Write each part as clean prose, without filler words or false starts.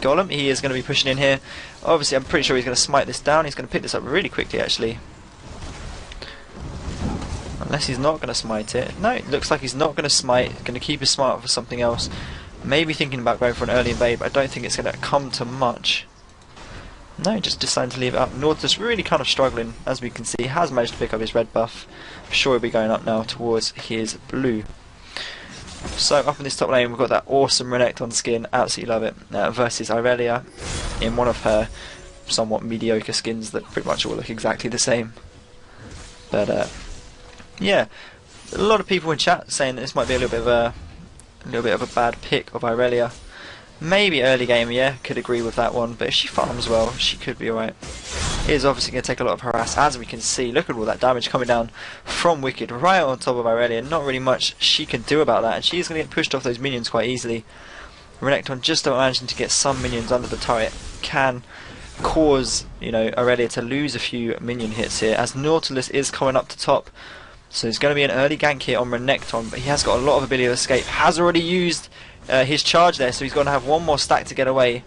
Golem. He is going to be pushing in here. Obviously, I'm pretty sure he's going to smite this down. He's going to pick this up really quickly, actually. Unless he's not going to smite it. No, it looks like he's not going to smite. Going to keep his smite for something else. Maybe thinking about going for an early invade, but I don't think it's going to come to much. No, just decided to leave it up. Nautilus really kind of struggling, as we can see. He has managed to pick up his red buff. I'm sure he'll be going up now towards his blue. So up in this top lane we've got that awesome Renekton skin, absolutely love it, versus Irelia in one of her somewhat mediocre skins that pretty much all look exactly the same. But yeah, a lot of people in chat saying that this might be a little bit of a bad pick of Irelia. Maybe early game, yeah, could agree with that one, but if she farms well, she could be alright. It is obviously going to take a lot of harass, as we can see. Look at all that damage coming down from Wicked right on top of Irelia. Not really much she can do about that, and she's going to get pushed off those minions quite easily. Renekton just about managing to get some minions under the turret can cause, you know, Irelia to lose a few minion hits here, as Nautilus is coming up to top. So there's going to be an early gank here on Renekton, but he has got a lot of ability to escape. Has already used his charge there, so he's going to have one more stack to get away.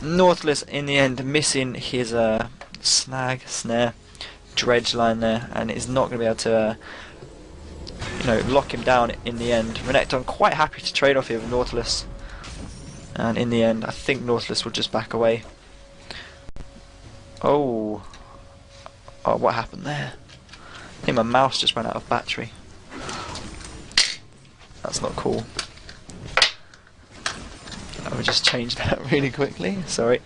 Nautilus in the end missing his snare dredge line there, and is not going to be able to you know, lock him down in the end. Renekton quite happy to trade off here with Nautilus, and in the end I think Nautilus will just back away. Oh, what happened there? I think my mouse just ran out of battery. That's not cool. I will just change that really quickly, sorry.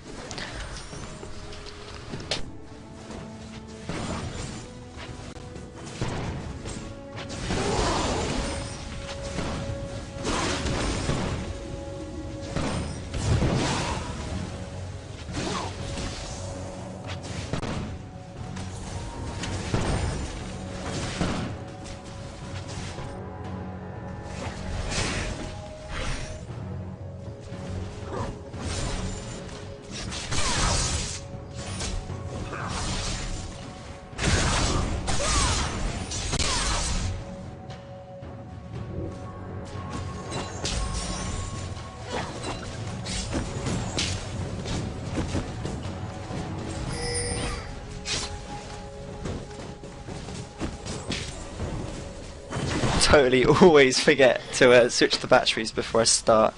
Totally always forget to switch the batteries before I start.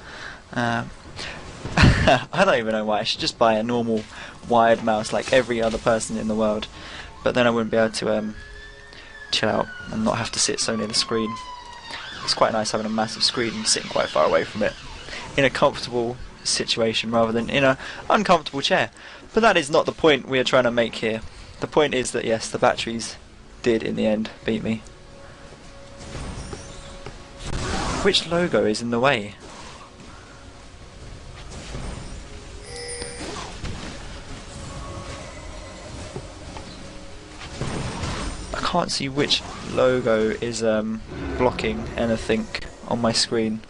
I don't even know why. I should just buy a normal wired mouse like every other person in the world, but then I wouldn't be able to chill out and not have to sit so near the screen. It's quite nice having a massive screen and sitting quite far away from it in a comfortable situation rather than in an uncomfortable chair. But that is not the point we are trying to make here. The point is that yes, the batteries did in the end beat me. Which logo is in the way? I can't see which logo is blocking anything on my screen.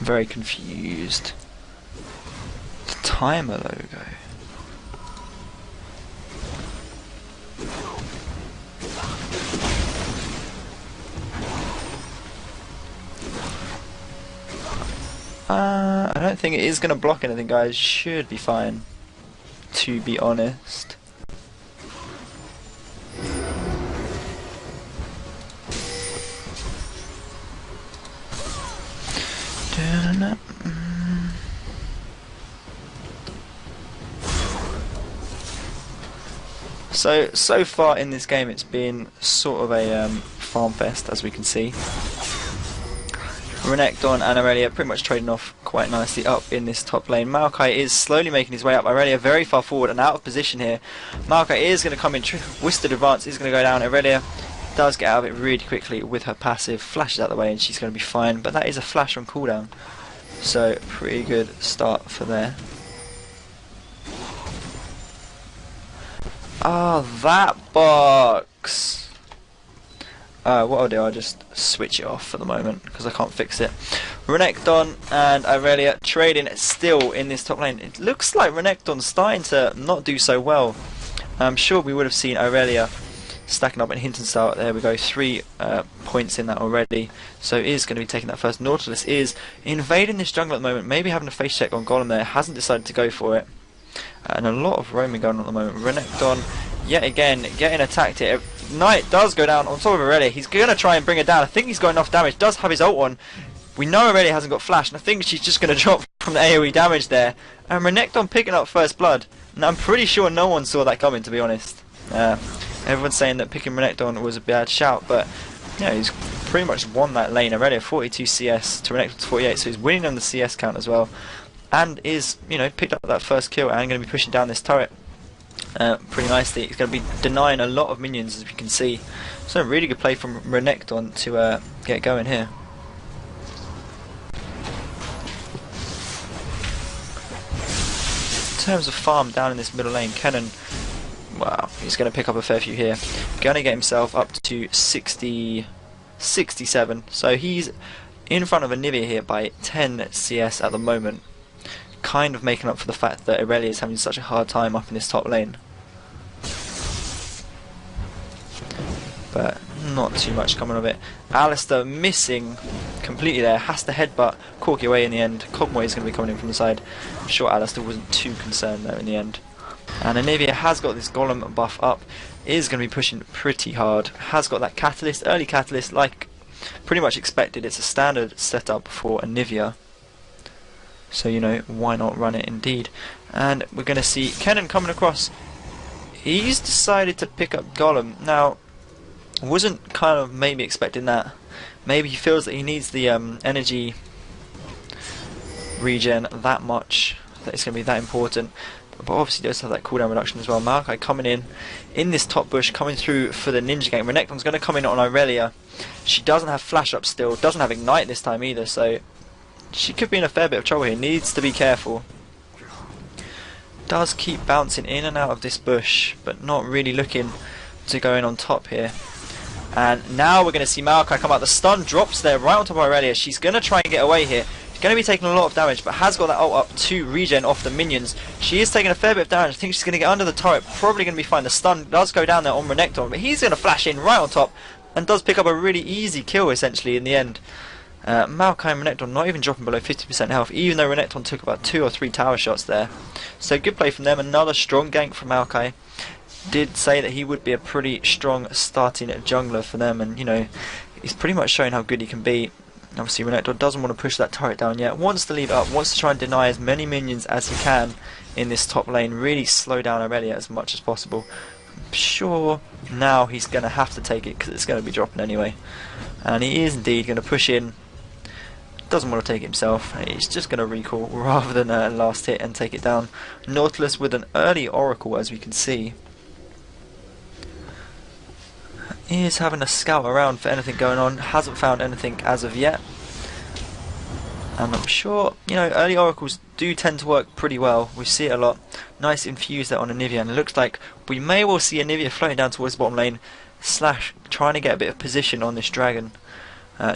Very confused. The timer logo. I don't think it is going to block anything, guys. Should be fine, to be honest. So far in this game it's been sort of a farm fest, as we can see. Renekton and Irelia pretty much trading off quite nicely up in this top lane. Maokai is slowly making his way up. Irelia very far forward and out of position here. Maokai is going to come in, Twisted Advance is going to go down. Irelia does get out of it really quickly with her passive, flashes out the way and she's going to be fine, but that is a flash on cooldown. So pretty good start for there. Ah, that box! What I'll do, I'll just switch it off for the moment because I can't fix it. Renekton and Irelia trading still in this top lane. It looks like Renekton's starting to not do so well. I'm sure we would have seen Irelia stacking up in Hinton style. There we go, 3 points in that already. So is going to be taking that first. Nautilus is invading this jungle at the moment, maybe having a face check on Golem there, hasn't decided to go for it. And a lot of roaming going on at the moment. Renekton yet again getting attacked here. Knight does go down on top of Irelia. He's going to try and bring her down. I think he's got enough damage. Does have his ult on. We know Irelia hasn't got flash, and I think she's just going to drop from the AoE damage there. And Renekton picking up first blood. And I'm pretty sure no one saw that coming, to be honest. Everyone's saying that picking Renekton was a bad shout, but yeah, he's pretty much won that lane. Irelia 42 CS to Renekton's 48, so he's winning on the CS count as well. And is, you know, picked up that first kill and going to be pushing down this turret pretty nicely. He's going to be denying a lot of minions, as we can see. So a really good play from Renekton to get going here. In terms of farm down in this middle lane, Kennen, wow, he's going to pick up a fair few here. Going to get himself up to 67. So he's in front of Anivia here by 10 CS at the moment. Kind of making up for the fact that Irelia is having such a hard time up in this top lane. But not too much coming of it. Alistair missing completely there. Has to headbutt Corky away in the end. Cogmoy is going to be coming in from the side. I'm sure Alistair wasn't too concerned there in the end. And Anivia has got this Golem buff up. Is going to be pushing pretty hard. Has got that catalyst, early catalyst, like pretty much expected. It's a standard setup for Anivia. So, you know, why not run it indeed. And we're going to see Kennen coming across. He's decided to pick up Golem. Now, wasn't kind of maybe expecting that. Maybe he feels that he needs the energy regen that much, that it's going to be that important. But obviously does have that cooldown reduction as well. Maokai coming in this top bush, coming through for the ninja gang. Renekton's going to come in on Irelia. She doesn't have flash up still, doesn't have ignite this time either, so she could be in a fair bit of trouble here. Needs to be careful. Does keep bouncing in and out of this bush, but not really looking to go in on top here. And now we're going to see Maokai come out. The stun drops there right on top of Irelia. She's going to try and get away here. She's going to be taking a lot of damage, but has got that ult up to regen off the minions. She is taking a fair bit of damage. I think she's going to get under the turret. Probably going to be fine. The stun does go down there on Renekton, but he's going to flash in right on top and does pick up a really easy kill essentially in the end. Maokai and Renekton not even dropping below 50% health, even though Renekton took about 2 or 3 tower shots there. So good play from them. Another strong gank from Maokai. Did say that he would be a pretty strong starting jungler for them, and you know, he's pretty much showing how good he can be. Obviously Renekton doesn't want to push that turret down yet, wants to leave it up, wants to try and deny as many minions as he can in this top lane, really slow down Irelia as much as possible. I'm sure now he's going to have to take it because it's going to be dropping anyway, and he is indeed going to push in. Doesn't want to take it himself, he's just going to recall rather than last hit and take it down. Nautilus with an early oracle, as we can see. He is having a scout around for anything going on, hasn't found anything as of yet. And I'm sure, you know, early oracles do tend to work pretty well. We see it a lot. Nice infuse there on Anivia, and it looks like we may well see Anivia floating down towards the bottom lane, slash trying to get a bit of position on this dragon.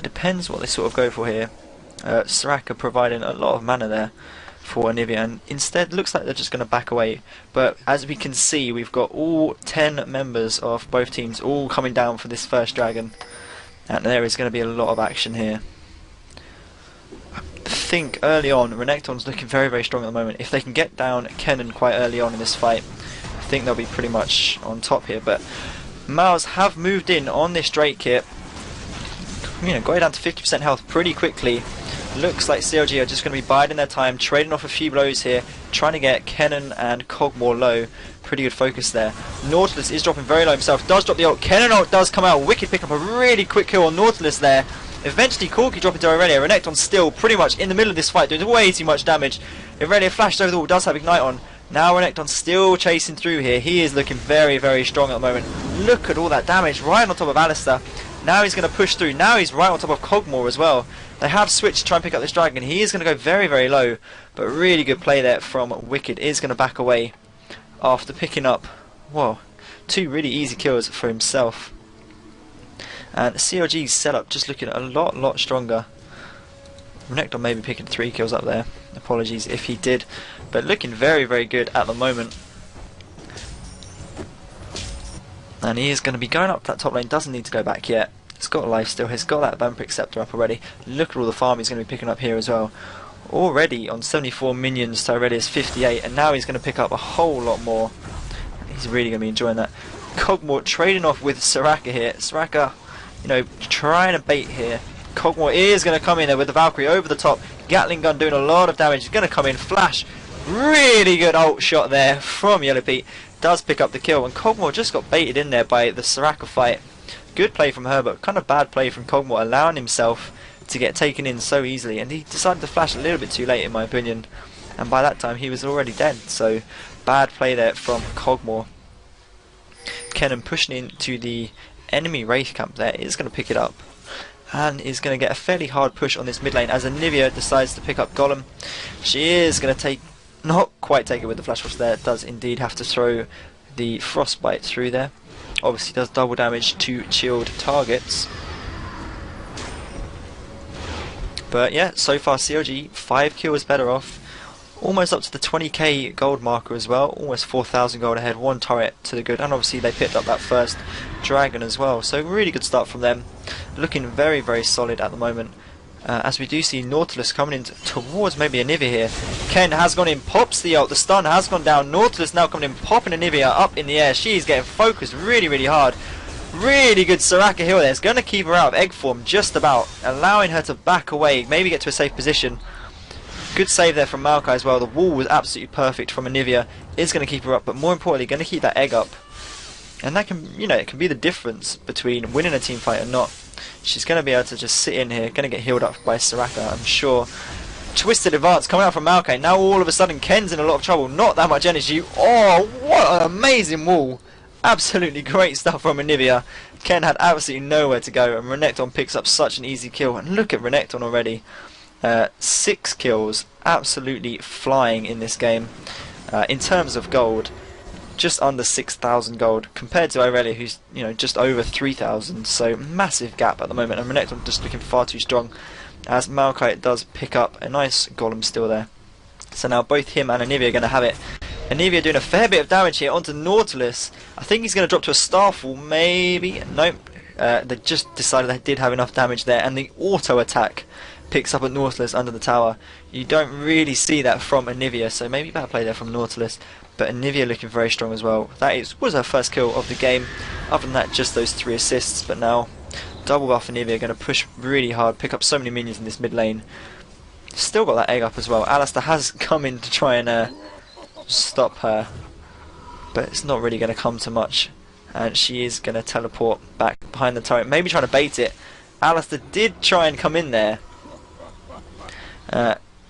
Depends what they sort of go for here. Soraka providing a lot of mana there for Anivia, and instead looks like they're just going to back away. But as we can see, we've got all 10 members of both teams all coming down for this first dragon, and there is going to be a lot of action here. I think early on Renekton's looking very, very strong at the moment. If they can get down Kennen quite early on in this fight, I think they'll be pretty much on top here. But Mouse have moved in on this Drake kit, you know, going down to 50% health pretty quickly. Looks like CLG are just going to be biding their time, trading off a few blows here, trying to get Kennen and Cogmore low. Pretty good focus there. Nautilus is dropping very low himself, does drop the ult. Kennen ult does come out, Wicked pick up a really quick kill on Nautilus there. Eventually Corky dropping to Irelia. Renekton still pretty much in the middle of this fight, doing way too much damage. Irelia flashed over the wall, does have Ignite on. Now Renekton still chasing through here. He is looking very, very strong at the moment. Look at all that damage right on top of Alistair. Now he's going to push through. Now he's right on top of Cogmore as well. They have switched to try and pick up this dragon. He is going to go very, very low. But really good play there from Wicked. Is going to back away after picking up, whoa, 2 really easy kills for himself. And CLG's setup just looking a lot stronger. Renekton maybe picking 3 kills up there. Apologies if he did, but looking very good at the moment. And he is going to be going up that top lane. Doesn't need to go back yet. He's got a life still. He's got that Vampiric Scepter up already. Look at all the farm he's going to be picking up here as well. Already on 74 minions to Aurelius 58, and now he's going to pick up a whole lot more. He's really going to be enjoying that. Kog'Maw trading off with Soraka here. Soraka, you know, trying to bait here. Kog'Maw is going to come in there with the Valkyrie over the top. Gatling gun doing a lot of damage. He's going to come in, flash. Really good ult shot there from Yellow Pete. Does pick up the kill, and Kog'Maw just got baited in there by the Soraka fight. Good play from her, but kind of bad play from Kog'Maw, allowing himself to get taken in so easily, and he decided to flash a little bit too late in my opinion, and by that time he was already dead. So bad play there from Kog'Maw. Kennen pushing into the enemy Wraith camp there is going to pick it up, and is going to get a fairly hard push on this mid lane as Anivia decides to pick up Golem. She is going to not quite take it with the flash rush there, does indeed have to throw the frostbite through there. Obviously does double damage to chilled targets. But yeah, so far CLG 5 kills better off. Almost up to the 20k gold marker as well. Almost 4,000 gold ahead. 1 turret to the good. And obviously they picked up that first dragon as well. So really good start from them. Looking very solid at the moment. As we do see Nautilus coming in towards maybe Anivia here. Ken has gone in, pops the ult. The stun has gone down. Nautilus now coming in, popping Anivia up in the air. She's getting focused really hard. Really good Soraka heal there. It's going to keep her out of egg form just about, allowing her to back away, maybe get to a safe position. Good save there from Maokai as well. The wall was absolutely perfect from Anivia. Is going to keep her up, but more importantly, going to keep that egg up. And that can, you know, it can be the difference between winning a team fight and not. She's going to be able to just sit in here, going to get healed up by Soraka, I'm sure. Twisted advance coming out from Maokai. Now all of a sudden Ken's in a lot of trouble. Not that much energy. Oh, what an amazing wall. Absolutely great stuff from Anivia. Ken had absolutely nowhere to go, and Renekton picks up such an easy kill. And look at Renekton already. 6 kills, absolutely flying in this game. In terms of gold, just under 6,000 gold compared to Aurelia, who's, you know, just over 3,000. So massive gap at the moment, and Renekton just looking far too strong. As Maokai does pick up a nice golem still there. So now both him and Anivia are going to have it. Anivia doing a fair bit of damage here onto Nautilus. I think he's going to drop to a Starfall, maybe. Nope. They just decided they did have enough damage there, and the auto attack picks up at Nautilus under the tower. You don't really see that from Anivia, so maybe bad play there from Nautilus. But Anivia looking very strong as well. That was her first kill of the game. Other than that, just those 3 assists. But now, double buff Anivia going to push really hard, pick up so many minions in this mid lane. Still got that egg up as well. Alistair has come in to try and stop her, but it's not really going to come to much, and she is going to teleport back behind the turret, maybe trying to bait it. Alistair did try and come in there,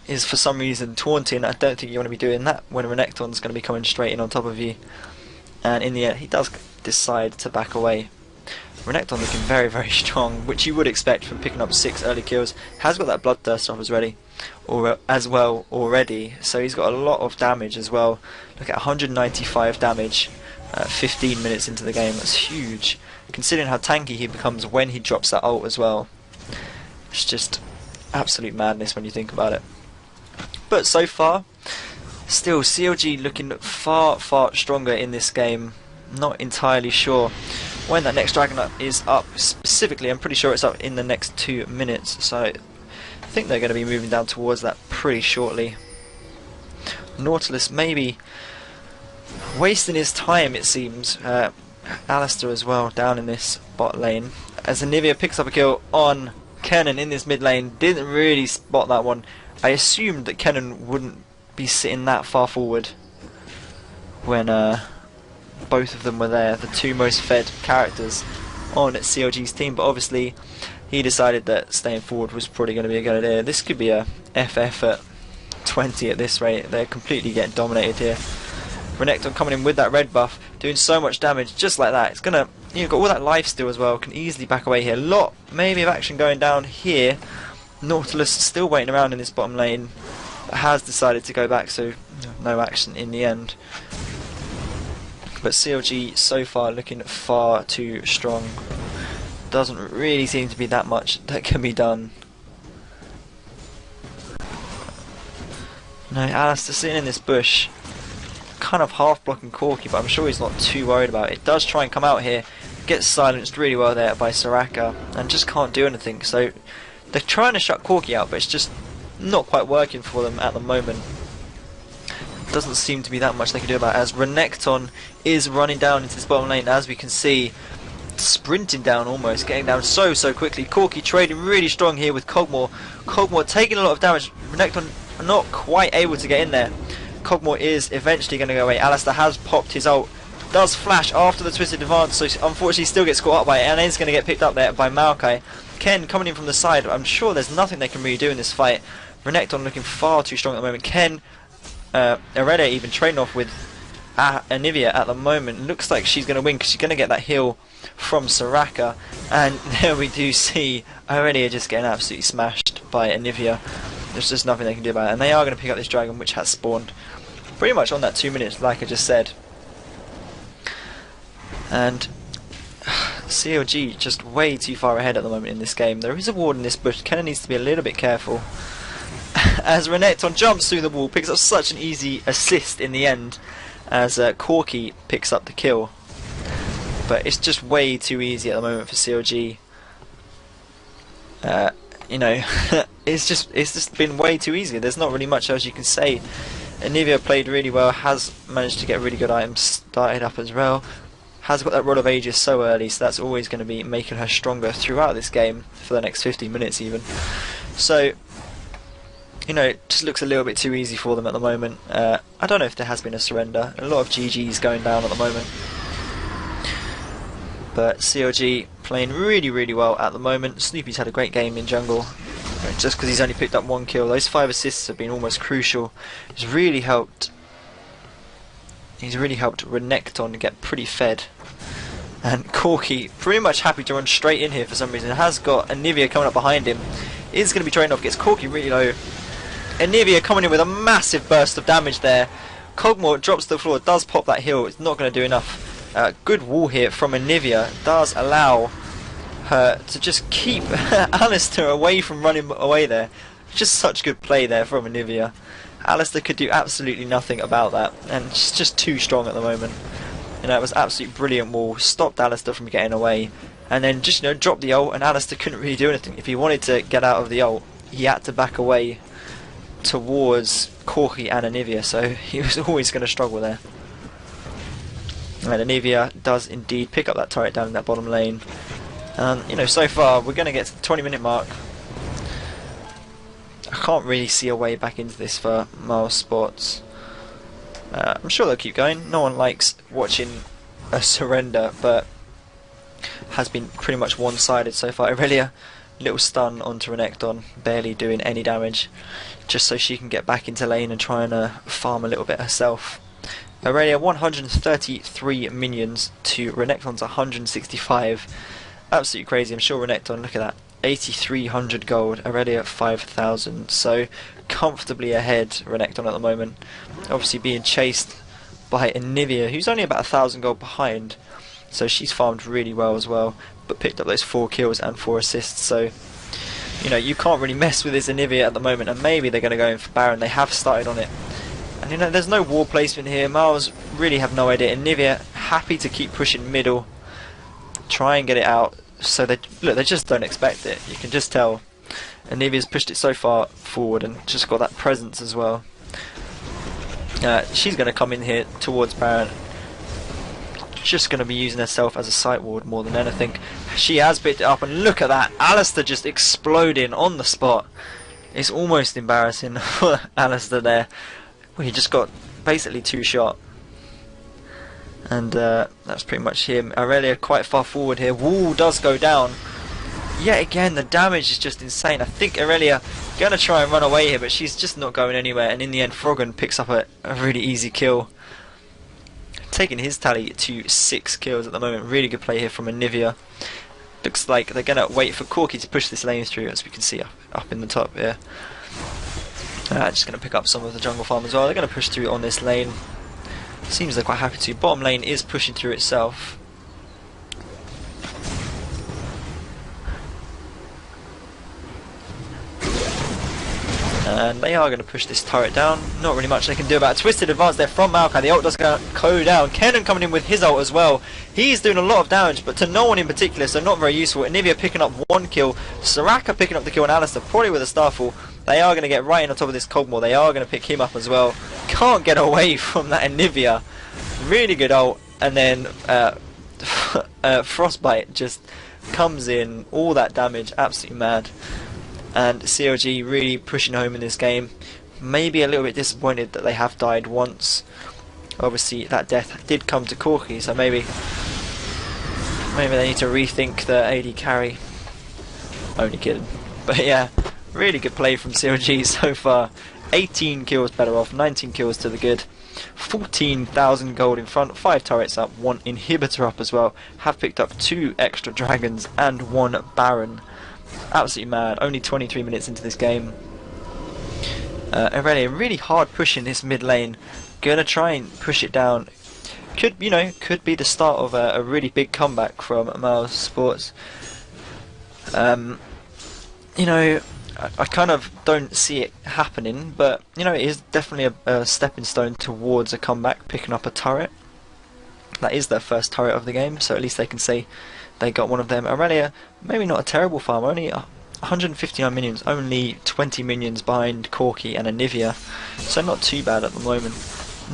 is for some reason taunting. I don't think you want to be doing that when Renekton's going to be coming straight in on top of you, and in the end he does decide to back away. Renekton looking very strong, which you would expect from picking up 6 early kills. Has got that Bloodthirst off as well already, so he's got a lot of damage as well. Look at 195 damage 15 minutes into the game. That's huge, considering how tanky he becomes when he drops that ult as well. It's just absolute madness when you think about it. But so far, still CLG looking far stronger in this game. Not entirely sure when that next dragon is up specifically. I'm pretty sure it's up in the next 2 minutes, so I think they're going to be moving down towards that pretty shortly. Nautilus maybe wasting his time, it seems. Alistair as well down in this bot lane, as Anivia picks up a kill on Kennen in this mid lane. Didn't really spot that one. I assumed that Kennen wouldn't be sitting that far forward when both of them were there, the 2 most fed characters on CLG's team, but obviously he decided that staying forward was probably going to be a good idea. This could be a FF at 20 at this rate. They're completely getting dominated here. Renekton coming in with that red buff, doing so much damage just like that. It's gonna, you've got all that life still as well, can easily back away here. Lot maybe of action going down here. Nautilus still waiting around in this bottom lane, but has decided to go back, so no action in the end. But CLG so far looking far too strong. doesn't really seem to be that much that can be done. No, Alistair sitting in this bush, kind of half blocking Corky, but I'm sure he's not too worried about it. Does try and come out here, gets silenced really well there by Soraka, and just can't do anything. So they're trying to shut Corky out, but it's just not quite working for them at the moment. Doesn't seem to be that much they can do about it, as Renekton is running down into this bottom lane, as we can see, sprinting down almost, getting down so quickly. Corky trading really strong here with Cogmore. Cogmore taking a lot of damage. Renekton not quite able to get in there. Cogmore is eventually going to go away. Alistair has popped his ult, does flash after the twisted advance, so unfortunately still gets caught up by it, and is going to get picked up there by Maokai. Ken coming in from the side, I'm sure there's nothing they can really do in this fight. Renekton looking far too strong at the moment. Ken, Aurelia even trading off with Anivia at the moment. Looks like she's going to win because she's going to get that heal from Soraka, and there we do see Aurelia just getting absolutely smashed by Anivia. There's just nothing they can do about it, and they are going to pick up this dragon which has spawned pretty much on that 2 minutes like I just said. And CLG just way too far ahead at the moment in this game. There is a ward in this bush. Kenna needs to be a little bit careful. As Renekton jumps through the wall, picks up such an easy assist in the end, as Corky picks up the kill. But it's just way too easy at the moment for CLG. You know, it's just been way too easy. There's not really much else you can say. Anivia played really well, has managed to get really good items started up as well. Has got that Rod of Ages so early, so that's always going to be making her stronger throughout this game for the next 15 minutes even. So, you know, it just looks a little bit too easy for them at the moment. I don't know if there has been a surrender. A lot of GGs going down at the moment. But CLG playing really well at the moment. Snoopy's had a great game in jungle, just because he's only picked up 1 kill. Those 5 assists have been almost crucial. He's really helped Renekton get pretty fed. And Corky pretty much happy to run straight in here for some reason. Has got Anivia coming up behind him. Is going to be trading off, gets Corky really low. Anivia coming in with a massive burst of damage there. Cogmore drops to the floor, does pop that heal. It's not going to do enough. Good wall here from Anivia does allow her to just keep Alistair away from running away there. Just such good play there from Anivia. Alistair could do absolutely nothing about that, and she's just too strong at the moment. You know, it was absolutely brilliant wall, stopped Alistair from getting away, and then just, you know, dropped the ult, and Alistair couldn't really do anything. If he wanted to get out of the ult, he had to back away towards Corky and Anivia, so he was always going to struggle there. And Anivia does indeed pick up that turret down in that bottom lane. And, you know, so far we're going to get to the 20-minute mark. I can't really see a way back into this for mousesports. I'm sure they'll keep going. No one likes watching a surrender, but has been pretty much one-sided so far. Aurelia, little stun onto Renekton, barely doing any damage, just so she can get back into lane and try and farm a little bit herself. Aurelia 133 minions to Renekton's 165. Absolutely crazy. I'm sure Renekton, look at that, 8,300 gold, Aurelia 5,000. So comfortably ahead Renekton at the moment. Obviously being chased by Anivia, who's only about 1,000 gold behind. So she's farmed really well as well, but picked up those 4 kills and 4 assists. So, you know, you can't really mess with this Anivia at the moment, and maybe they're going to go in for Baron. They have started on it. And, you know, there's no wall placement here. Miles really have no idea. Anivia happy to keep pushing middle, try and get it out. So they just don't expect it. You can just tell. Anivia's pushed it so far forward and just got that presence as well. She's going to come in here towards Baron. Just going to be using herself as a sight ward more than anything. She has picked it up, and look at that. Alistair just exploding on the spot. It's almost embarrassing for Alistair there. Well, he just got basically 2 shot. And that's pretty much him. Aurelia quite far forward here. Wall does go down. Yet again, the damage is just insane. I think Aurelia going to try and run away here, but she's just not going anywhere. And in the end, Froggen picks up a really easy kill, taking his tally to 6 kills at the moment. Really good play here from Anivia. Looks like they're going to wait for Corky to push this lane through, as we can see up in the top here. Just going to pick up some of the jungle farm as well. They're going to push through on this lane. Seems they're quite happy to. Bottom lane is pushing through itself. And they are going to push this turret down. Not really much they can do about it. Twisted advance there from Maokai. The ult does go down. Kennen coming in with his ult as well. He's doing a lot of damage, but to no one in particular, so not very useful. Anivia picking up 1 kill. Soraka picking up the kill on Alistair, probably with a Starfall. They are going to get right on top of this Cogmore. They are going to pick him up as well. Can't get away from that Anivia. Really good ult. And then Frostbite just comes in. All that damage. Absolutely mad. And CLG really pushing home in this game. Maybe a little bit disappointed that they have died once. Obviously that death did come to Corki, so maybe they need to rethink the AD carry. Only kidding. But yeah, really good play from CLG so far. 18 kills better off, 19 kills to the good. 14,000 gold in front, 5 turrets up, 1 inhibitor up as well. Have picked up 2 extra dragons and 1 baron. Absolutely mad. Only 23 minutes into this game. Aurelia really hard pushing this mid lane. Gonna try and push it down. Could be the start of a really big comeback from mousesports. I kind of don't see it happening, but it is definitely a stepping stone towards a comeback. Picking up a turret. That is their first turret of the game, so at least they can say they got one of them. Aurelia, maybe not a terrible farm, only 159 minions, only 20 minions behind Corki and Anivia, so not too bad at the moment.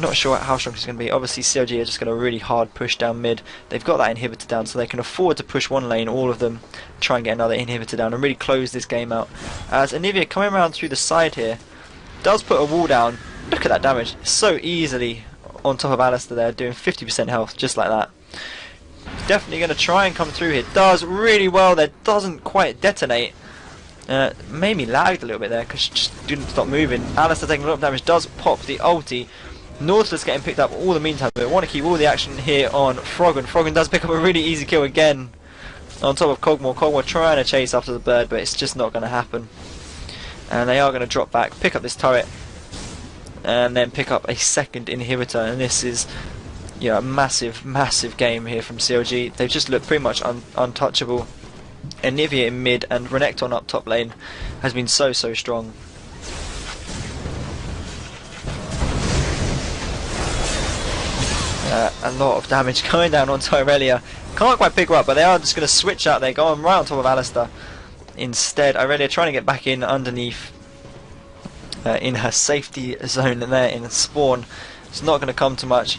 Not sure how strong she's going to be. Obviously CLG are just going to really hard push down mid. They've got that inhibitor down, so they can afford to push one lane, all of them, try and get another inhibitor down and really close this game out. As Anivia coming around through the side here, does put a wall down. Look at that damage, so easily on top of Alistair there, doing 50% health, just like that. Definitely going to try and come through here. Does really well there. Doesn't quite detonate. Made me lagged a little bit there because she just didn't stop moving. Alistair taking a lot of damage. Does pop the ulti. Nautilus getting picked up all the meantime. But want to keep all the action here on Froggen. Froggen does pick up a really easy kill again on top of Cogmore. Cogmore trying to chase after the bird, but it's just not going to happen. And they are going to drop back, pick up this turret, and then pick up a second inhibitor. And this is a massive game here from CLG. They've just looked pretty much untouchable. Anivia in mid and Renekton up top lane has been so strong. A lot of damage going down onto Aurelia. Can't quite pick her up, but they are just going to switch out there, going right on top of Alistair. Instead, Aurelia trying to get back in underneath in her safety zone there in spawn. It's not going to come to much.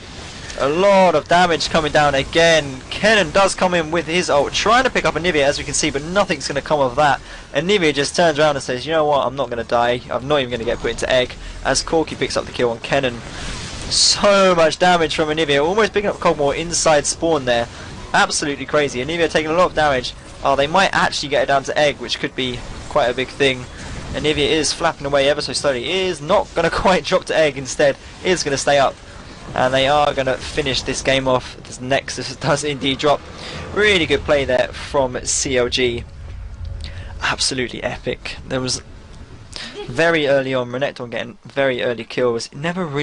A lot of damage coming down again. Kennen does come in with his ult, trying to pick up Anivia, as we can see, but nothing's going to come of that. Anivia just turns around and says, you know what, I'm not going to die. I'm not even going to get put into egg, as Corki picks up the kill on Kennen. So much damage from Anivia, almost picking up Cogmore inside spawn there. Absolutely crazy. Anivia taking a lot of damage. Oh, they might actually get it down to egg, which could be quite a big thing. Anivia is flapping away ever so slowly. Is not going to quite drop to egg, instead is going to stay up. And they are going to finish this game off. This Nexus does indeed drop. Really good play there from CLG. Absolutely epic. There was very early on Renekton getting very early kills. It never really